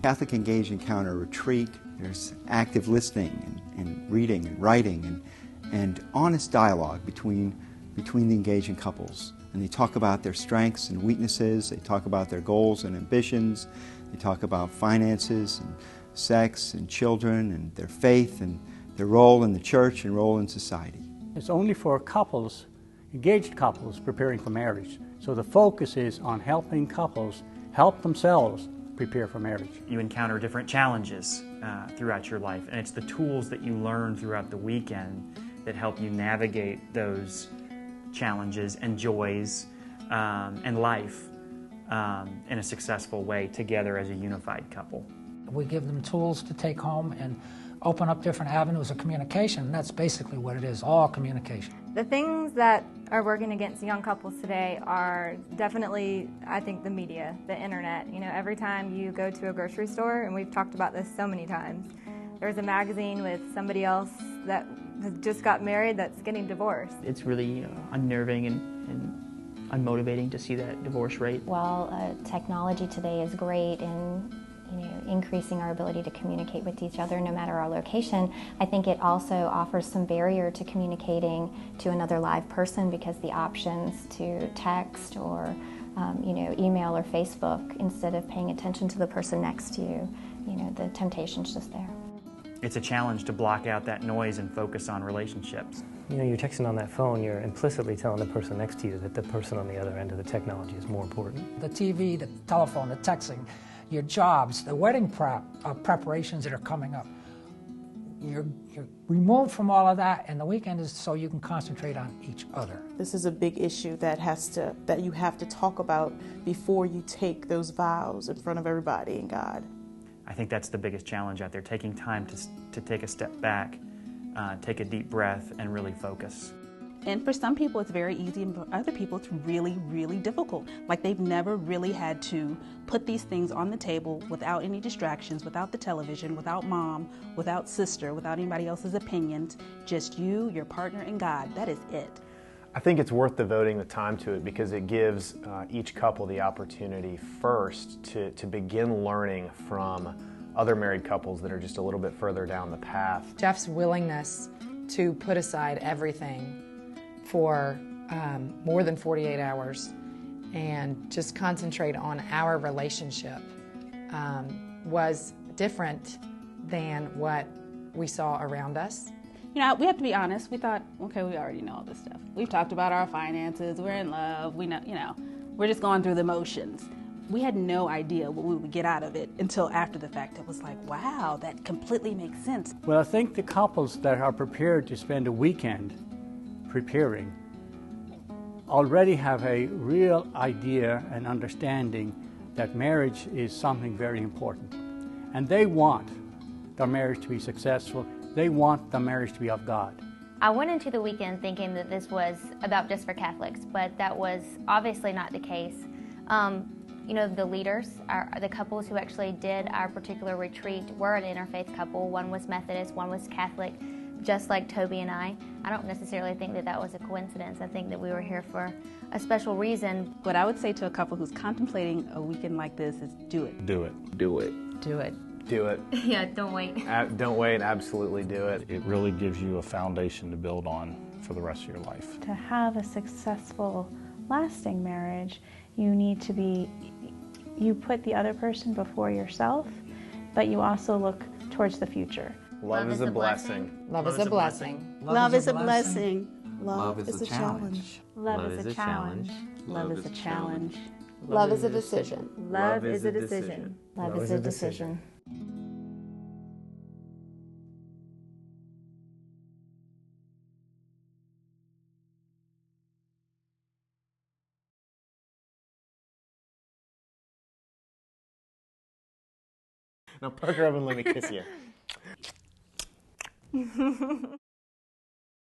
Catholic Engaged Encounter Retreat, there's active listening and reading and writing and honest dialogue between the engaging couples. And they talk about their strengths and weaknesses, they talk about their goals and ambitions, they talk about finances and sex and children and their faith and their role in the church and role in society. It's only for couples, engaged couples, preparing for marriage. So the focus is on helping couples help themselves prepare for marriage. You encounter different challenges throughout your life, and it's the tools that you learn throughout the weekend that help you navigate those challenges and joys and life in a successful way together as a unified couple. We give them tools to take home and open up different avenues of communication, and that's basically what it is, all communication. The things that are working against young couples today are definitely, I think, the media, the internet. You know, every time you go to a grocery store, and we've talked about this so many times, there's a magazine with somebody else that has just got married that's getting divorced. It's really unnerving and unmotivating to see that divorce rate. While technology today is great in increasing our ability to communicate with each other no matter our location, I think it also offers some barrier to communicating to another live person, because the options to text or email or Facebook instead of paying attention to the person next to you, the temptation's just there. It's a challenge to block out that noise and focus on relationships. You're texting on that phone, you're implicitly telling the person next to you that the person on the other end of the technology is more important. The TV, the telephone, the texting, your jobs, the wedding preparations that are coming up. You're removed from all of that, and the weekend is so you can concentrate on each other. This is a big issue that you have to talk about before you take those vows in front of everybody and God. I think that's the biggest challenge out there, taking time to take a step back, take a deep breath, and really focus. And for some people it's very easy, and for other people it's really, really difficult. Like they've never really had to put these things on the table without any distractions, without the television, without mom, without sister, without anybody else's opinions. Just you, your partner, and God. That is it. I think it's worth devoting the time to it because it gives each couple the opportunity first to begin learning from other married couples that are just a little bit further down the path. Jeff's willingness to put aside everything for more than 48 hours and just concentrate on our relationship was different than what we saw around us. We have to be honest. We thought, okay, we already know all this stuff. We've talked about our finances, we're in love, we know, we're just going through the motions. We had no idea what we would get out of it until after the fact. It was like, wow, that completely makes sense. Well, I think the couples that are prepared to spend a weekend preparing already have a real idea and understanding that marriage is something very important. And they want their marriage to be successful. They want the marriage to be of God. I went into the weekend thinking that this was about just for Catholics, but that was obviously not the case. The leaders, the couples who actually did our particular retreat were an interfaith couple. One was Methodist, one was Catholic, just like Toby and I. I don't necessarily think that that was a coincidence. I think that we were here for a special reason. What I would say to a couple who's contemplating a weekend like this is do it. Do it. Do it. Do it. Do it. Yeah, don't wait. Don't wait, absolutely do it. It really gives you a foundation to build on for the rest of your life. To have a successful, lasting marriage, you put the other person before yourself, but you also look towards the future. Love is a blessing. Love is a blessing. Love is a blessing. Love is a challenge. Love is a challenge. Love is a challenge. Love is a decision. Love is a decision. Love is a decision. Now, Parker, over and let me kiss you.